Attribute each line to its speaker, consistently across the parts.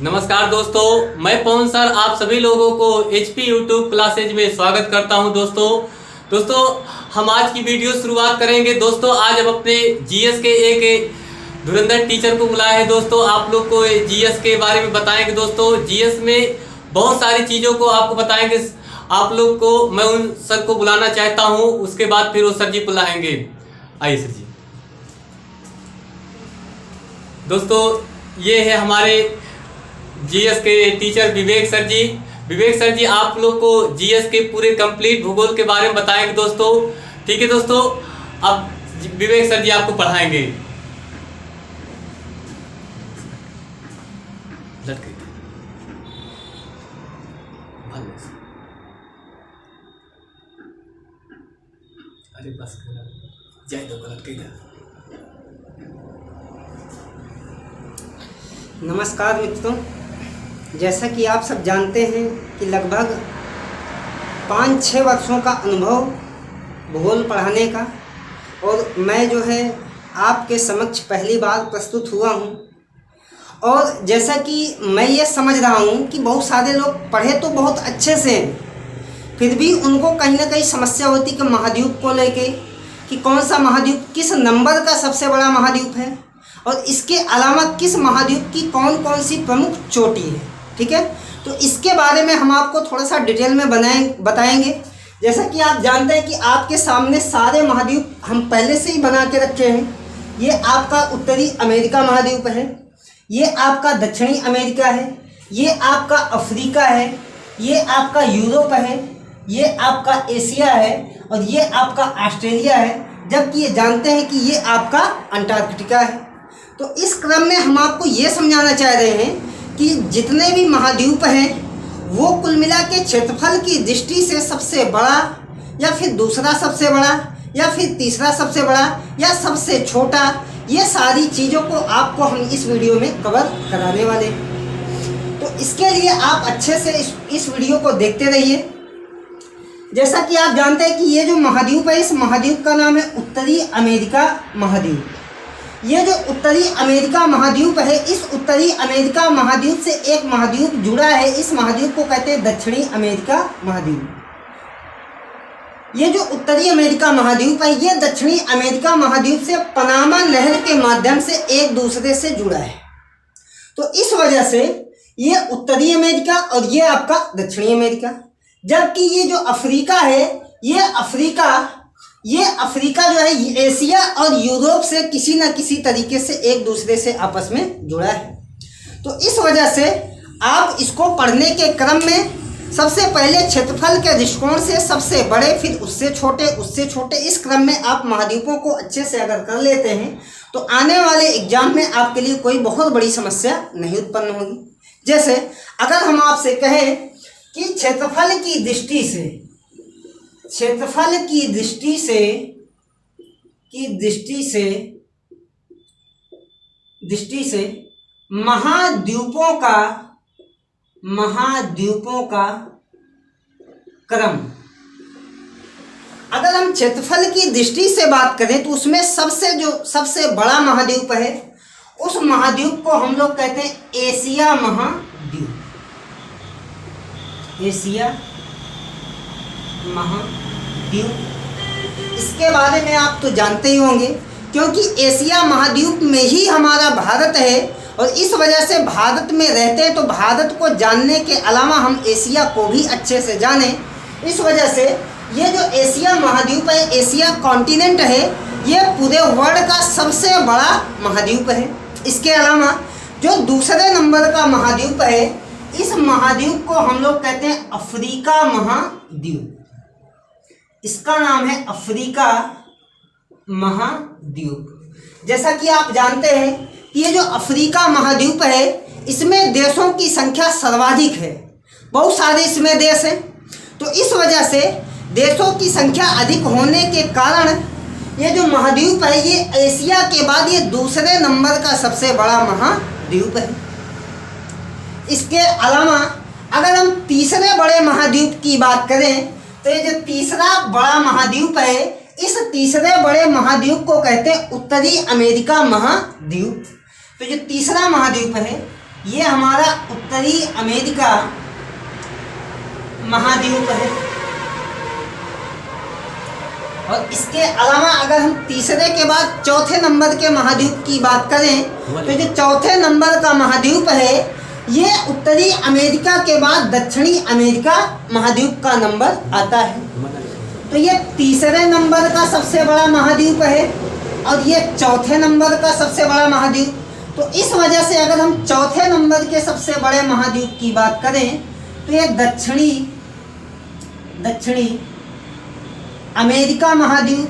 Speaker 1: नमस्कार दोस्तों, मैं पवन सर आप सभी लोगों को HP यूट्यूब क्लासेज में स्वागत करता हूं। दोस्तों हम आज की वीडियो शुरुआत करेंगे। दोस्तों आज हम अपने GS के एक धुरंधर टीचर को बुलाए हैं। दोस्तों आप लोग को GS के बारे में बताएंगे। दोस्तों GS में बहुत सारी चीज़ों को आपको बताएंगे। आप लोग को मैं उन सर को बुलाना चाहता हूँ, उसके बाद फिर वो सर जी बुलाएंगे। आइए सर जी। दोस्तों ये है हमारे GS के टीचर विवेक सर जी। विवेक सर जी आप लोग को GS के पूरे कंप्लीट भूगोल के बारे में बताएंगे दोस्तों। ठीक है दोस्तों, अब विवेक सर जी आपको पढ़ाएंगे। अरे बस जय दो गलत कही।
Speaker 2: नमस्कार मित्रों, जैसा कि आप सब जानते हैं कि लगभग 5-6 वर्षों का अनुभव भूगोल पढ़ाने का, और मैं जो है आपके समक्ष पहली बार प्रस्तुत हुआ हूं। और जैसा कि मैं ये समझ रहा हूं कि बहुत सारे लोग पढ़े तो बहुत अच्छे से हैं, फिर भी उनको कहीं ना कहीं समस्या होती कि महाद्वीप को लेके कि कौन सा महाद्वीप किस नंबर का सबसे बड़ा महाद्वीप है, और इसके अलावा किस महाद्वीप की कौन कौन सी प्रमुख चोटी है। ठीक है, तो इसके बारे में हम आपको थोड़ा सा डिटेल में बताएंगे। जैसा कि आप जानते हैं कि आपके सामने सारे महाद्वीप हम पहले से ही बना के रखे हैं। ये आपका उत्तरी अमेरिका महाद्वीप है, ये आपका दक्षिणी अमेरिका है, ये आपका अफ्रीका है, ये आपका यूरोप है, ये आपका एशिया है, और ये आपका ऑस्ट्रेलिया है, जबकि ये जानते हैं कि ये आपका अंटार्कटिका है। तो इस क्रम में हम आपको ये समझाना चाह रहे हैं कि जितने भी महाद्वीप हैं वो कुल मिला के क्षेत्रफल की दृष्टि से सबसे बड़ा, या फिर दूसरा सबसे बड़ा, या फिर तीसरा सबसे बड़ा, या सबसे छोटा, ये सारी चीज़ों को आपको हम इस वीडियो में कवर कराने वाले हैं। तो इसके लिए आप अच्छे से इस वीडियो को देखते रहिए। जैसा कि आप जानते हैं कि ये जो महाद्वीप है, इस महाद्वीप का नाम है उत्तरी अमेरिका महाद्वीप। ये जो उत्तरी अमेरिका महाद्वीप है, इस उत्तरी अमेरिका महाद्वीप से एक महाद्वीप जुड़ा है। इस महाद्वीप को कहते हैं दक्षिणी अमेरिका महाद्वीप। ये जो उत्तरी अमेरिका महाद्वीप है, ये दक्षिणी अमेरिका महाद्वीप से पनामा नहर के माध्यम से एक दूसरे से जुड़ा है। तो इस वजह से ये उत्तरी अमेरिका और ये आपका दक्षिणी अमेरिका। जबकि ये जो अफ्रीका है, ये अफ्रीका जो है एशिया और यूरोप से किसी न किसी तरीके से एक दूसरे से आपस में जुड़ा है। तो इस वजह से आप इसको पढ़ने के क्रम में सबसे पहले क्षेत्रफल के दृष्टिकोण से सबसे बड़े, फिर उससे छोटे, इस क्रम में आप महाद्वीपों को अच्छे से अगर कर लेते हैं तो आने वाले एग्जाम में आपके लिए कोई बहुत बड़ी समस्या नहीं उत्पन्न होगी। जैसे अगर हम आपसे कहें कि क्षेत्रफल की दृष्टि से महाद्वीपों का क्रम, अगर हम क्षेत्रफल की दृष्टि से बात करें तो उसमें सबसे बड़ा महाद्वीप है, उस महाद्वीप को हम लोग कहते हैं एशिया महाद्वीप। इसके बारे में आप तो जानते ही होंगे, क्योंकि एशिया महाद्वीप में ही हमारा भारत है, और इस वजह से भारत में रहते हैं तो भारत को जानने के अलावा हम एशिया को भी अच्छे से जानें। इस वजह से ये जो एशिया महाद्वीप है, एशिया कॉन्टिनेंट है, ये पूरे वर्ल्ड का सबसे बड़ा महाद्वीप है। इसके अलावा जो दूसरे नंबर का महाद्वीप है, इस महाद्वीप को हम लोग कहते हैं अफ्रीका महाद्वीप। इसका नाम है अफ्रीका महाद्वीप। जैसा कि आप जानते हैं कि ये जो अफ्रीका महाद्वीप है, इसमें देशों की संख्या सर्वाधिक है। बहुत सारे इसमें देश हैं, तो इस वजह से देशों की संख्या अधिक होने के कारण ये जो महाद्वीप है, ये एशिया के बाद ये दूसरे नंबर का सबसे बड़ा महाद्वीप है। इसके अलावा अगर हम तीसरे बड़े महाद्वीप की बात करें तो ये जो तीसरा बड़ा महाद्वीप है, इस तीसरे बड़े महाद्वीप को कहते हैं उत्तरी अमेरिका महाद्वीप। तो जो तीसरा महाद्वीप है ये हमारा उत्तरी अमेरिका महाद्वीप है। और इसके अलावा अगर हम तीसरे के बाद चौथे नंबर के महाद्वीप की बात करें तो जो चौथे नंबर का महाद्वीप है ये उत्तरी अमेरिका के बाद दक्षिणी अमेरिका महाद्वीप का नंबर आता है। तो ये तीसरे नंबर का सबसे बड़ा महाद्वीप है और ये चौथे नंबर का सबसे बड़ा महाद्वीप। तो इस वजह से अगर हम चौथे नंबर के सबसे बड़े महाद्वीप की बात करें तो ये दक्षिणी अमेरिका महाद्वीप,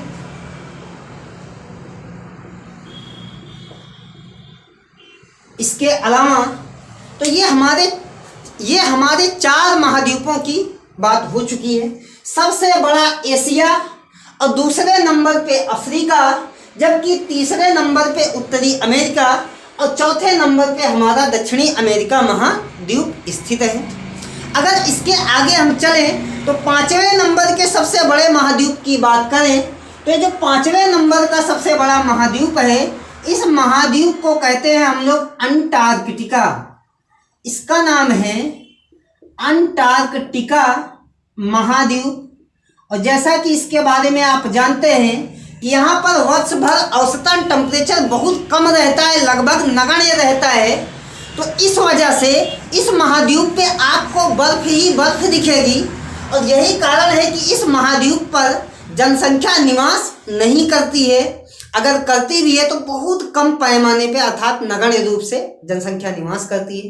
Speaker 2: इसके अलावा तो ये हमारे 4 महाद्वीपों की बात हो चुकी है। सबसे बड़ा एशिया और दूसरे नंबर पे अफ्रीका, जबकि तीसरे नंबर पे उत्तरी अमेरिका और चौथे नंबर पे हमारा दक्षिणी अमेरिका महाद्वीप स्थित है। अगर इसके आगे हम चलें तो 5वें नंबर के सबसे बड़े महाद्वीप की बात करें तो ये जो 5वें नंबर का सबसे बड़ा महाद्वीप है इस महाद्वीप को कहते हैं हम लोग अंटार्कटिका। इसका नाम है अंटार्कटिका महाद्वीप। और जैसा कि इसके बारे में आप जानते हैं कि यहाँ पर वर्ष भर औसतन टेम्परेचर बहुत कम रहता है, लगभग नगण्य रहता है। तो इस वजह से इस महाद्वीप पे आपको बर्फ ही बर्फ दिखेगी और यही कारण है कि इस महाद्वीप पर जनसंख्या निवास नहीं करती है। अगर करती भी है तो बहुत कम पैमाने पे अर्थात नगण्य रूप से जनसंख्या निवास करती है।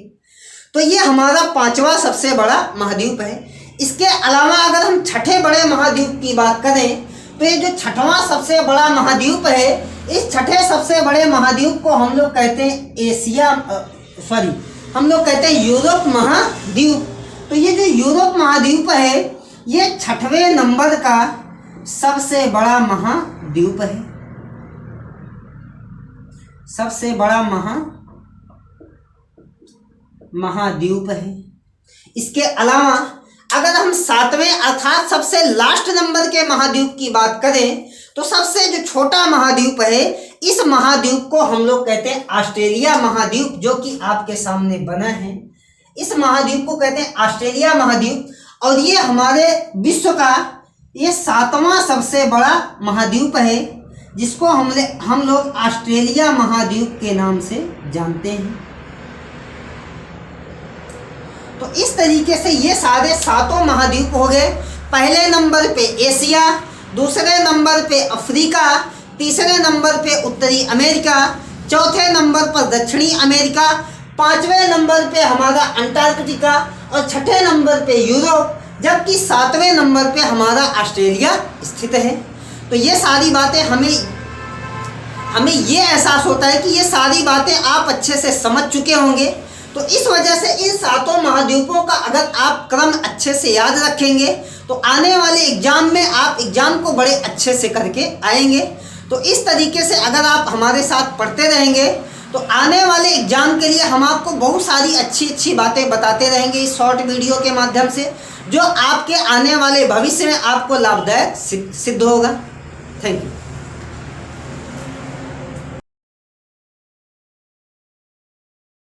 Speaker 2: तो ये हमारा 5वां सबसे बड़ा महाद्वीप है। इसके अलावा अगर हम छठे बड़े महाद्वीप की बात करें तो ये जो 6वां सबसे बड़ा महाद्वीप है इस छठे सबसे बड़े महाद्वीप को हम लोग कहते हैं हम लोग कहते हैं यूरोप महाद्वीप। तो ये जो यूरोप महाद्वीप है ये 6वें नंबर का सबसे बड़ा महाद्वीप है, सबसे बड़ा महाद्वीप है। इसके अलावा अगर हम 7वें अर्थात सबसे लास्ट नंबर के महाद्वीप की बात करें तो सबसे जो छोटा महाद्वीप है इस महाद्वीप को हम लोग कहते हैं ऑस्ट्रेलिया महाद्वीप, जो कि आपके सामने बना है। इस महाद्वीप को कहते हैं ऑस्ट्रेलिया महाद्वीप और ये हमारे विश्व का ये 7वां सबसे बड़ा महाद्वीप है जिसको हम लोग ऑस्ट्रेलिया महाद्वीप के नाम से जानते हैं। तो इस तरीके से ये सारे 7 महाद्वीप हो गए। पहले नंबर पे एशिया, दूसरे नंबर पे अफ्रीका, तीसरे नंबर पे उत्तरी अमेरिका, चौथे नंबर पर दक्षिणी अमेरिका, 5वें नंबर पे हमारा अंटार्कटिका और 6ठे नंबर पे यूरोप, जबकि 7वें नंबर पे हमारा ऑस्ट्रेलिया स्थित है। तो ये सारी बातें हमें ये एहसास होता है कि ये सारी बातें आप अच्छे से समझ चुके होंगे। तो इस वजह से इन 7 महाद्वीपों का अगर आप क्रम अच्छे से याद रखेंगे तो आने वाले एग्जाम में आप एग्जाम को बड़े अच्छे से करके आएंगे। तो इस तरीके से अगर आप हमारे साथ पढ़ते रहेंगे तो आने वाले एग्जाम के लिए हम आपको बहुत सारी अच्छी बातें बताते रहेंगे इस शॉर्ट वीडियो के माध्यम से, जो आपके आने वाले भविष्य में आपको लाभदायक सिद्ध होगा। Thank you.